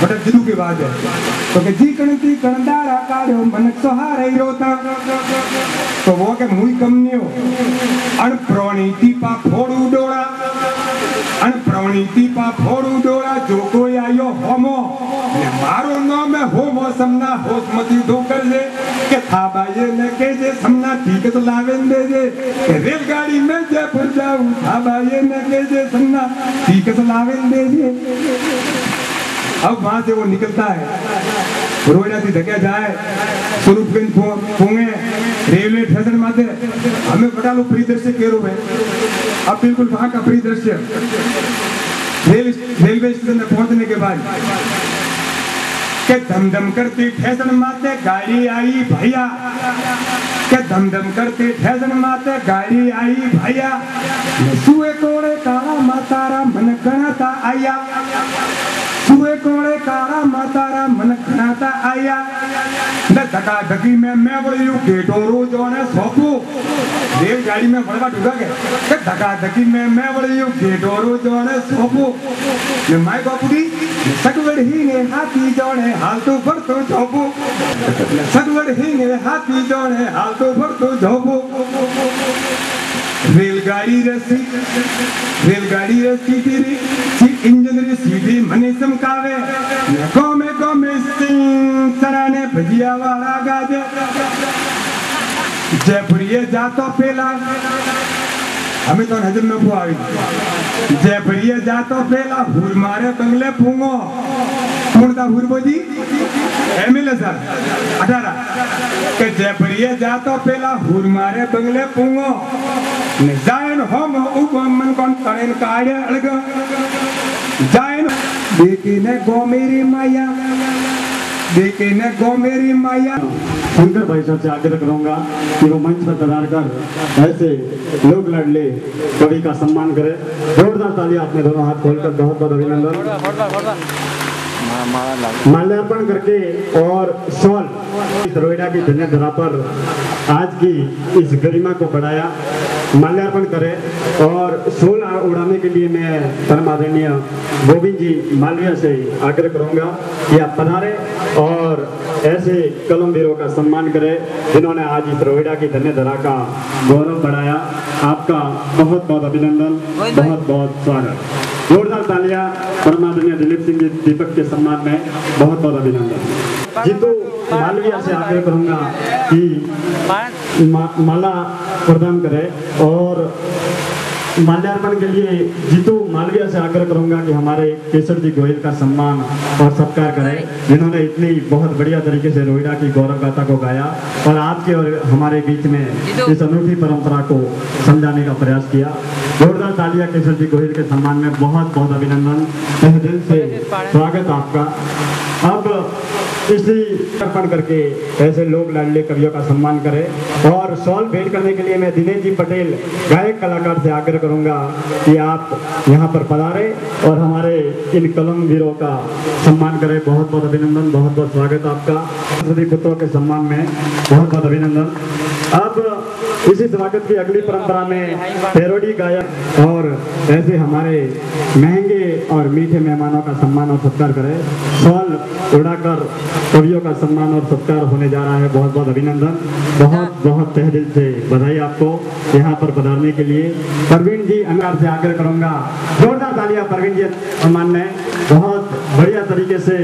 But जिदू की बात है तो कि जी कणती कणदारा काढ़ो मनक सहारे रोता तो वो के मुई कमन्यो अणप्रवणिति पा फोड़ू डोड़ा अणप्रवणिति पा फोड़ू डोड़ा जो कोई आयो होमो ने मारो नाम है होमो समना होश मती धोकर जे के थाबा ये ने के जे समना ठीक तो लावेन दे जे रेलगाड़ी में जयपुर जाऊं थाबा ये ने के जे समना ठीक तो लावेन दे जे। अब वहां से वो निकलता है रोहिड़ा से धक्या जाए स्वरूपगंज पोंगे रेलवे स्टेशन माते हमें बता लो परिदृश्य केरो है। अब बिल्कुल वहां का परिदृश्य रेलवे स्टेशन में पहुंचने के बाद के धमधम करती ठेसन माते गाड़ी आई भैया के धमधम करती ठेसन माते गाड़ी आई भैया सुए कोड़े काला मातारा मन गणाता आया सुए कोड़े काला मातारा मन गणाता आया न धका धकी में मैं बड़ी गेटोरो जो है सोपू रेलगाड़ी में बड़वा ढुका के धका धकी में मैं बड़ी गेटोरो जो है सोपू ने माय बापुड़ी सगवड़ ही ने हाथी जोड़े हाल तो भर तो झोपू सगवड़ ही ने हाथी जोड़े हाल तो भर तो झोपू। रेलगाड़ी रसी तेरी इंजन री सीधी मने चमकावे गो में सिंह सराने भजिया वाला गाजे जयपुरिये जातो पेला हमें तो हजम में को आई जयपुरिये जातो पेला हुर मारे बंगले पूंगो पूर्णता हुर बोजी एमएलए सर 18 के जयपुरिये जातो पेला हुर मारे बंगले पूंगो ने जायन होम उगो मन कोन करेन काड़े अलग जायन देखी ने गो मेरी माया देखी ने गो मेरी माया। शंकर भाई साहब से आग्रह करूंगा कि वो मंच पर पधार कर ऐसे लोग लाडले कवि का सम्मान करें। जोरदार तालियां अपने दोनों हाथ खोलकर बहुत बहुत अभिनंदन। माल्यार्पण करके और शॉल रोहिड़ा की धन्य धरा पर आज की इस गरिमा को बढ़ाया माल्यार्पण करें और शॉल उड़ाने के लिए मैं परम आदरणीय गोविंद जी मालविया से आग्रह करूंगा कि आप पधारें और ऐसे कलम वीरों का सम्मान करें जिन्होंने आज इस रोहिड़ा की धन्य धरा का गौरव बढ़ाया। आपका बहुत बहुत अभिनंदन, बहुत बहुत स्वागत। जोरदार तालियां परमादरणीय दिलीप सिंह जी दीपक के सम्मान में बहुत बहुत अभिनंदन। जीतू मालविया से आग्रह करूंगा कि माला प्रदान करे और माल्यार्पण के लिए जीतू मालविया से आग्रह करूंगा कि हमारे केसर जी गोयल का सम्मान और सत्कार करें जिन्होंने इतनी बहुत बढ़िया तरीके से रोहिड़ा की गौरव गाथा को गाया और आपके और हमारे बीच में इस अनूठी परंपरा को समझाने का प्रयास किया। जोरदार तालियां केसर जी गोयल के सम्मान में बहुत बहुत अभिनंदन, तहे दिल से स्वागत आपका। अब इसी अर्पण करके ऐसे लोग लाडले कवियों का सम्मान करें और शॉल भेंट करने के लिए मैं दिनेश जी पटेल गायक कलाकार से आग्रह करूंगा कि आप यहाँ पर पधारें और हमारे इन कलम वीरों का सम्मान करें। बहुत बहुत अभिनंदन, बहुत बहुत स्वागत आपका। सभी पुत्रों के सम्मान में बहुत बहुत अभिनंदन। अब इसी स्वागत की अगली परंपरा में पैरोडी गायक और ऐसे हमारे महंगे और मीठे मेहमानों का सम्मान और सत्कार करें। शॉल उड़ाकर कवियों का सम्मान और सत्कार होने जा रहा है। बहुत बहुत अभिनंदन, बहुत बहुत तहे दिल से बधाई आपको यहाँ पर पधारने के लिए। परवीन जी अंगार से आग्रह करूंगा, जोरदार तालियां परवीन जी सम्मान में। बहुत बढ़िया तरीके से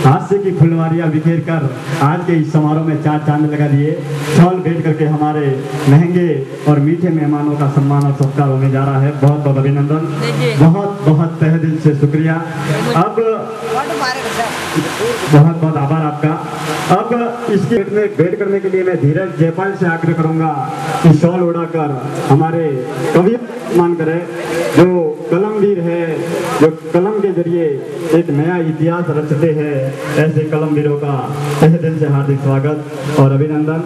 हास्य की फुलवारियां बिखेर कर आज के इस समारोह में चार चांद लगा दिए। शॉल भेंट करके हमारे महंगे और मीठे मेहमानों का सम्मान और सत्कार होने जा रहा है। बहुत बहुत अभिनंदन, बहुत बहुत तहे दिल से शुक्रिया। अब बहुत बहुत आभार आपका। अब इसके में भेंट करने के लिए मैं धीरज जयपाल से आग्रह करूंगा कि शॉल उड़ाकर हमारे कवि सम्मान करें जो कलमवीर है, जो कलम के जरिए एक नया इतिहास रचते हैं। ऐसे कलमवीरों का तहे दिल से हार्दिक स्वागत और अभिनंदन,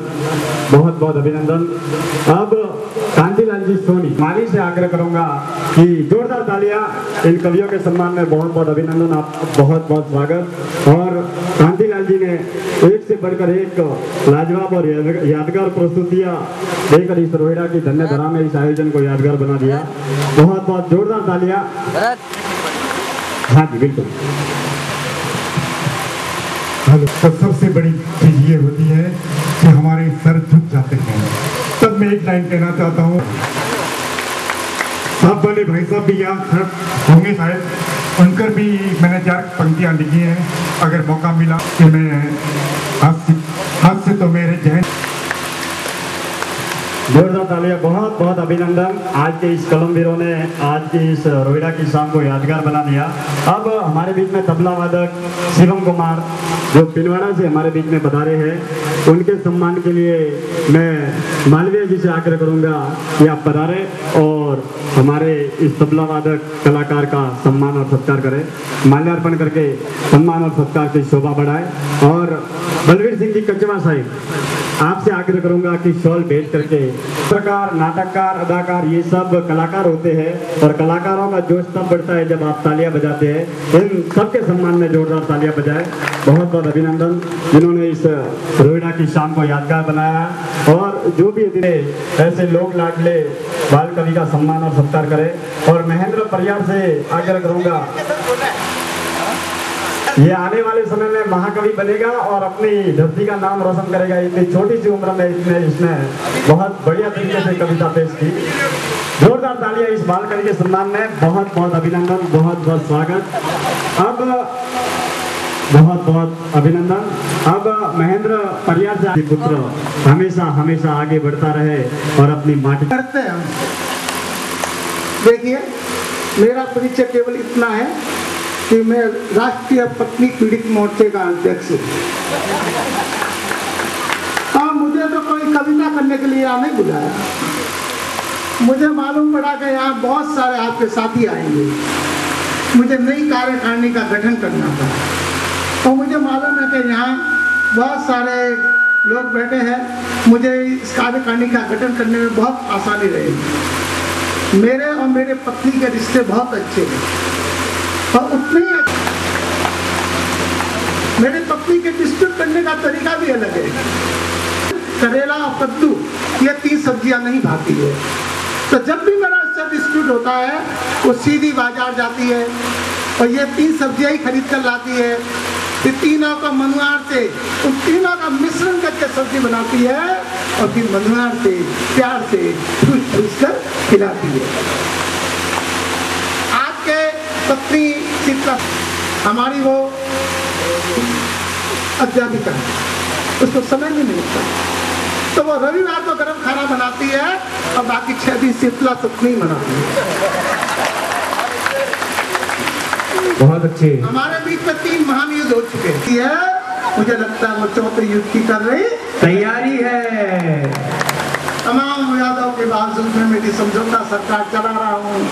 बहुत बहुत अभिनंदन। अब कांतिलाल जी सोनी माली से आग्रह करूंगा कि जोरदार तालियां इन कवियों के सम्मान में। बहुत बहुत अभिनंदन, आप बहुत बहुत स्वागत। और कांतिलाल जी ने एक से बढ़कर एक लाजवाब और यादगार प्रस्तुतियां देकर इस रोहिड़ा की धन्य धरा में इस आयोजन को यादगार बना दिया। बहुत बहुत जोरदार तालियां। हाँ जी बिल्कुल। तो सबसे बड़ी चीज ये होती है कि हमारे सर झुक जाते हैं। तब मैं एक लाइन कहना चाहता हूँ, साहब वाले भाई साहब भी यहाँ होंगे शायद, उनकर भी मैंने 4 पंक्तियाँ लिखी हैं। अगर मौका मिला कि मैं हाथ से तो मेरे जहन। जोरदार तालियां, बहुत बहुत अभिनंदन। आज के इस कलमवीरों ने आज की इस रोहिड़ा की शाम को यादगार बना दिया। अब हमारे बीच में तबला वादक शिवम कुमार जो पिलवाड़ा से हमारे बीच में पधारे हैं, उनके सम्मान के लिए मैं मालवीय जी से आग्रह करूंगा कि आप पधारे और हमारे इस तबला वादक कलाकार का सम्मान और सत्कार करें, माल्यार्पण करके सम्मान और सत्कार की शोभा बढ़ाए। और बलवीर सिंह जी कचवा साहिब, आपसे आग्रह करूंगा कि शॉल भेज करके, प्रकार नाटककार, अदाकार, ये सब कलाकार होते हैं और कलाकारों का जोश तब बढ़ता है जब आप तालियां बजाते हैं। इन सबके सम्मान में जोरदार तालियां बजाएं। बहुत बहुत अभिनंदन जिन्होंने इस रोहिड़ा की शाम को यादगार बनाया। और जो भी ऐसे लोग लाडले बाल कवि का सम्मान और सत्कार करें। और महेंद्र परियार से आग्रह करूंगा, ये आने वाले समय में महाकवि बनेगा और अपनी धरती का नाम रोशन करेगा। इतनी छोटी सी उम्र में इसने बहुत बढ़िया तरीके से कविता पेश की। जोरदार तालियां इस बाल कवि के सम्मान में। बहुत बहुत अभिनंदन, बहुत बहुत स्वागत। अब बहुत बहुत अभिनंदन। अब महेंद्र परियार से पुत्र हमेशा हमेशा आगे बढ़ता रहे और अपनी माटी करते हैं। देखिए, मेरा परिचय केवल इतना है कि मैं राष्ट्रीय पत्नी पीड़ित मोर्चे का अध्यक्ष हूँ। मुझे तो कोई कविता करने के लिए यहाँ नहीं बुलाया। मुझे मालूम पड़ा कि यहाँ बहुत सारे आपके साथी आएंगे। मुझे नई कार्यकारिणी का गठन करना था और मुझे मालूम है कि यहाँ बहुत सारे लोग बैठे हैं। मुझे इस कार्यकारिणी का गठन करने में बहुत आसानी रहेगी। मेरे और मेरे पत्नी के रिश्ते बहुत अच्छे हैं और उतने ही मेरे पत्नी के डिस्प्यूट करने का तरीका भी अलग है। करेला और कद्दू ये 3 सब्जियां नहीं भाती है, तो जब भी मेरा इससे डिस्प्यूट होता है वो सीधी बाजार जाती है और ये 3 सब्जियां ही खरीद कर लाती है। ये तीनों का मनुआर से, उन तीनों का मिश्रण करके सब्जी बनाती है और फिर मनुआर से प्यार से ठूस कर खिलाती है। आपके पत्नी शीतला हमारी वो अध्यापिका है, उसको समय नहीं मिलता, तो वो रविवार को गर्म खाना बनाती है और बाकी 6 दिन शीतला सप्तमी मनाती है। बहुत अच्छे। हमारे बीच में 3 महायुद्ध हो चुके हैं। मुझे लगता है वो 4थे युद्ध की कर रही तैयारी है। तमाम यादों के बावजूद में मेरी समझौता सरकार चला रहा हूँ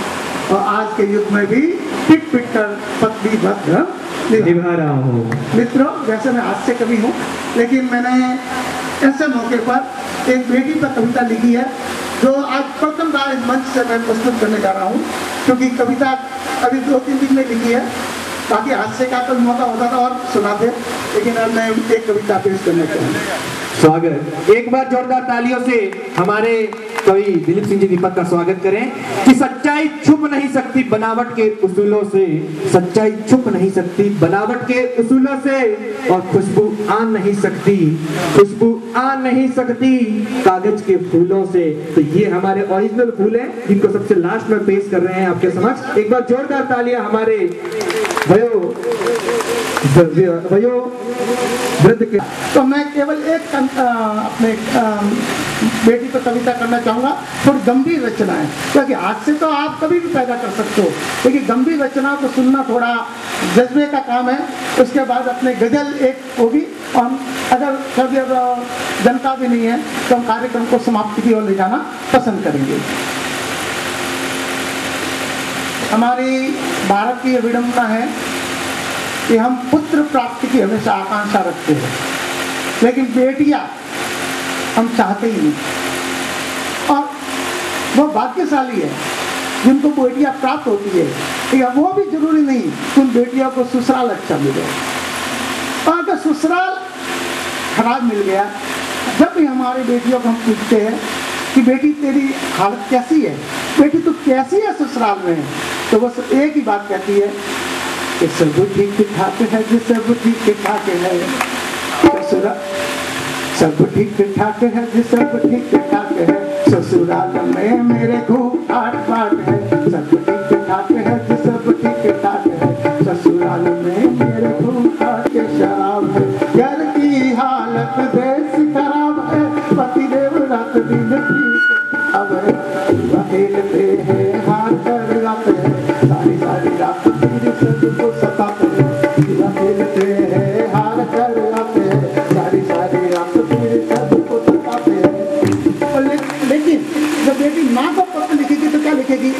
और आज के युद्ध में भी पिट पिट कर पत्नी भद्र निभा रहा हूँ। मित्रों, वैसे मैं हास्य कवि हूँ, लेकिन मैंने ऐसे मौके पर एक बेटी पर कविता लिखी है जो आज प्रथम बार इस मंच से मैं प्रस्तुत करने जा रहा हूँ, क्योंकि कविता अभी 2-3 दिन में लिखी है। बाकी हास्य का कोई मौका होता था और सुनाते, लेकिन अब मैं एक कविता पेश करने चाहूँगा। स्वागत, एक बार जोरदार तालियों से हमारे कवि दिलीप सिंह जी दीपक का स्वागत करें कि सच्चाई छुप नहीं सकती बनावट के उसूलों से, सच्चाई छुप नहीं सकती बनावट के उसूलों से, और खुशबू आ नहीं सकती, खुशबू आ नहीं सकती कागज के फूलों से। तो ये हमारे ओरिजिनल फूल हैं जिनको सबसे लास्ट में पेश कर रहे हैं आपके समक्ष। एक बार जोरदार तालियां हमारे भयो वृद्ध के। तो मैं केवल एक अपने बेटी पर कविता करना चाहूँगा, थोड़ी गंभीर रचना है, क्योंकि आज से तो आप कभी भी पैदा कर सकते हो, लेकिन गंभीर रचनाओं को सुनना थोड़ा जज्बे का काम है। उसके बाद अपने गजल एक होगी, और अगर कभी जनता भी नहीं है तो हम कार्यक्रम को समाप्ति की ओर ले जाना पसंद करेंगे। हमारी भारत की विडंबना है कि हम पुत्र प्राप्ति की हमेशा आकांक्षा रखते हैं, लेकिन बेटियां हम चाहते ही नहीं। और वो भाग्यशाली है जिनको बेटियां प्राप्त होती है, लेकिन वो भी जरूरी नहीं कि उन बेटियों को ससुराल अच्छा मिले। और अगर ससुराल खराब मिल गया, जब भी हमारी बेटियों को हम पूछते हैं कि बेटी तेरी हालत कैसी है, बेटी तू कैसी है ससुराल में, तो वो एक ही बात कहती है कि सब ठीक ठाक है, सब ठीक ठाक है। ससुरा सब ठीक ठाक है जी, सब ठीक ठाक है। ससुराल में मेरे खूब ठाट बाट है। सब ठीक ठाक है जी, सब ठीक ठाक है। ससुराल में मेरे खूब ठाक शराब है। घर की हालत देश खराब है। पतिदेव रात दिन अब खेलते हैं, हार कर जाते हैं। सारी सारी रात फिर सबको सताते हैं। खेलते हैं, हार कर जाते हैं। सारी सारी रात फिर सबको सताते हैं। लेकिन जब बेटी माँ को पत्र लिखेगी तो क्या लिखेगी?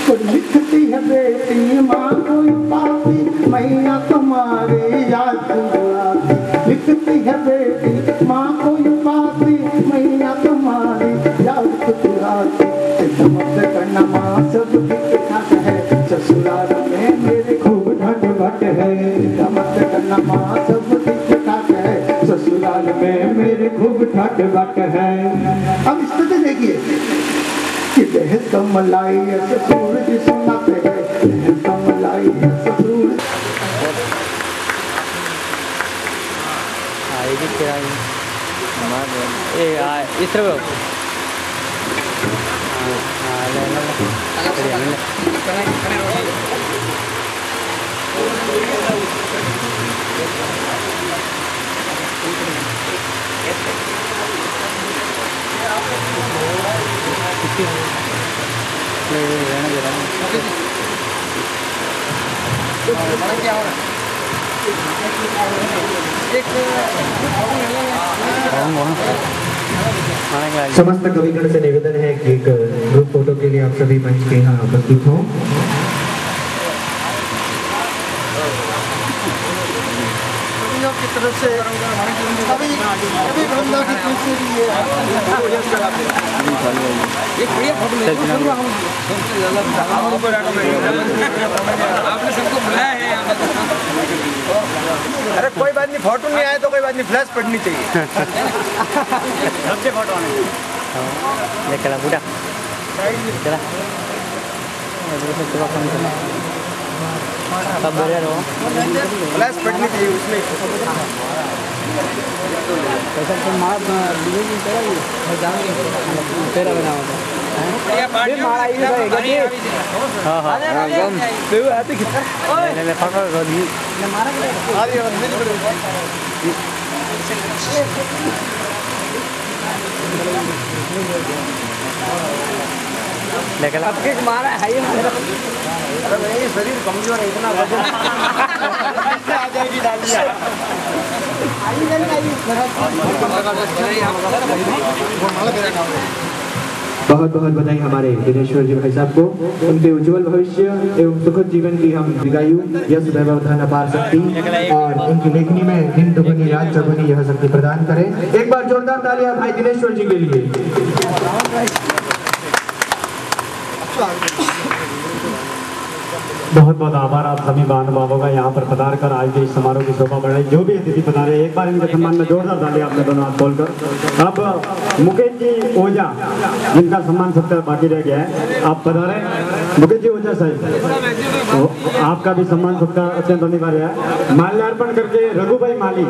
तो लिखती है बेटी माँ को पाती, मैया तुम्हारी याद आती। लिखती है बेटी माँ को पाती, मैया तुम्हारी याद आती। मत करना माँ सब ठीक ठाक है। ससुराल में मेरे खूब ढट भट है। मत करना माँ सब ठीक ठाक है। ससुराल में मेरे खूब ढट भट है। अब स्थिति देखिए कि दहेज कमलाई ससुर जी सुनाते हैं। दहेज कमलाई ससुर इस तरह समस्त कविगण से निवेदन है कि एक ग्रुप फोटो के लिए आप सभी मंच के यहाँ उपस्थित हों। की तरफ से अभी वृंदा की तरफ से भी आपने सबको बुलाया है। अरे कोई बात नहीं, फोटो नहीं आए तो कोई बात नहीं, फ्लैश पड़नी चाहिए। सबसे फोटो आने लेकर बूढ़ा चला सब बढ़िया रहो, फ्लैश पड़नी चाहिए उसमें। तेरा बना होता लेकिन आपके मारा है ये। अरे भाई शरीर कमजोर है, इतना वजन आ जाएगी डालिया। बहुत बहुत बधाई हमारे दिनेश्वर जी भाई साहब को, उनके उज्जवल भविष्य एवं सुखद जीवन की हम दीर्घायु, यश, वैभव, धन, अपार शक्ति और उनकी लेखनी में दिन दुगनी रात चौगुनी यह शक्ति प्रदान करें। एक बार जोरदार तालियां भाई दिनेश्वर जी के लिए। बहुत बहुत आभार आप सभी महानुभावों का यहाँ पर पधार कर आज के इस समारोह की शोभा बढ़ाई। जो भी अतिथि पधारे एक बार इनके सम्मान में जोरदार तालियां आपने दोनों हाथ खोलकर। अब मुकेश जी ओझा जिनका सम्मान सत्कार बाकी रह गया है, आप पधारे। मुकेश जी ओझा साहब, आपका भी सम्मान सत्कार अत्यंत अनिवार्य है। माल्यार्पण करके रघु भाई माली,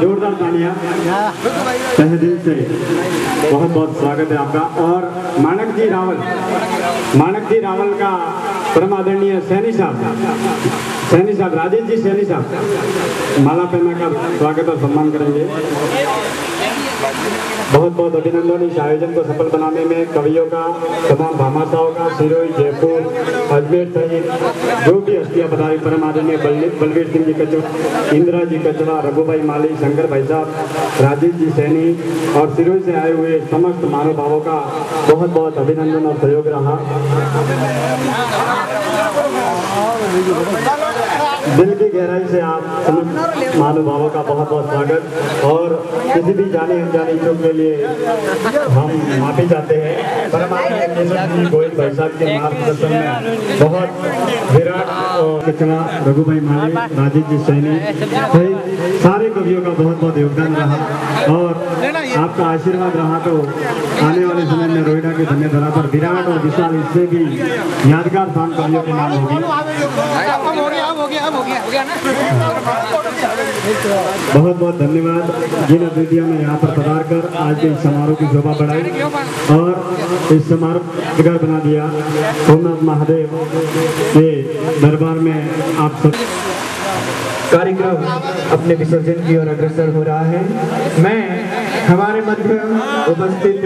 जोरदार तालियां तहे दिल से बहुत बहुत स्वागत है आपका। और मानक जी रावल का परम आदरणीय सैनी साहब राजेश जी सैनी साहब माला पहना का स्वागत और सम्मान करेंगे। बहुत बहुत अभिनंदन इस आयोजन को सफल बनाने में कवियों का, तमाम भामाशाहों का, सिरोही, जयपुर, अजमेर सहित जो भी हस्तियां पधारी, परम आदरणीय बलवीर सिंह जी कचवा, इंदिरा जी कचवा, रघु भाई माली, शंकर भाई साहब, राजेश जी सैनी और सिरोही से आए हुए समस्त महानुभावों का बहुत बहुत अभिनंदन और सहयोग रहा। दिल की गहराई से आप समस्त महानुभावों का बहुत बहुत स्वागत। और किसी भी जाने अनजाने चूक के लिए हम माफी चाहते हैं। गोविंद भाई साहब के मार्गदर्शन में बहुत विराट और किचना, रघु भाई माली, राजेश जी सैनी सहित सारे कवियों का बहुत बहुत योगदान रहा। और आपका आशीर्वाद रहा तो आने वाले समय में रोहिड़ा के धन्य धरा पर विराट और विशाल इससे भी यादगार स्थान कवियों के नाम होगी। बहुत बहुत धन्यवाद जिन अतिथियों ने यहाँ पर पधार कर आज के इस समारोह की शोभा बढ़ाई और इस समारोह यादगार बना दिया। सोमनाथ महादेव के दरबार में आप सब कार्यक्रम अपने विसर्जन की ओर अग्रसर हो रहा है। मैं हमारे मध्य उपस्थित